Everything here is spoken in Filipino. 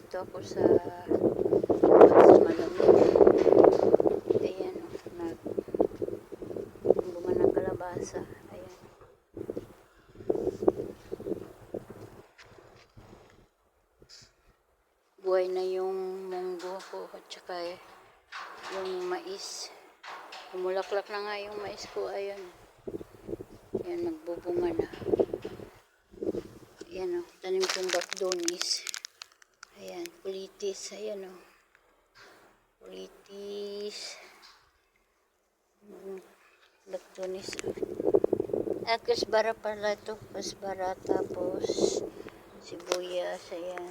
Dito ako sa malamig. Ayan o, nagbunga ng kalabasa. Ayan. Buhay na yung munggo ko at saka yung mais. Kumulaklak na nga yung mais ko. Ayan. Ayan, nagbubunga na. Ayan o, tanim kong bakdonis. Ayan, kulitis. Ayan o. Kulitis. Bakdonis. At kasbara pala ito. Kasbara, tapos sibuyas. Ayan.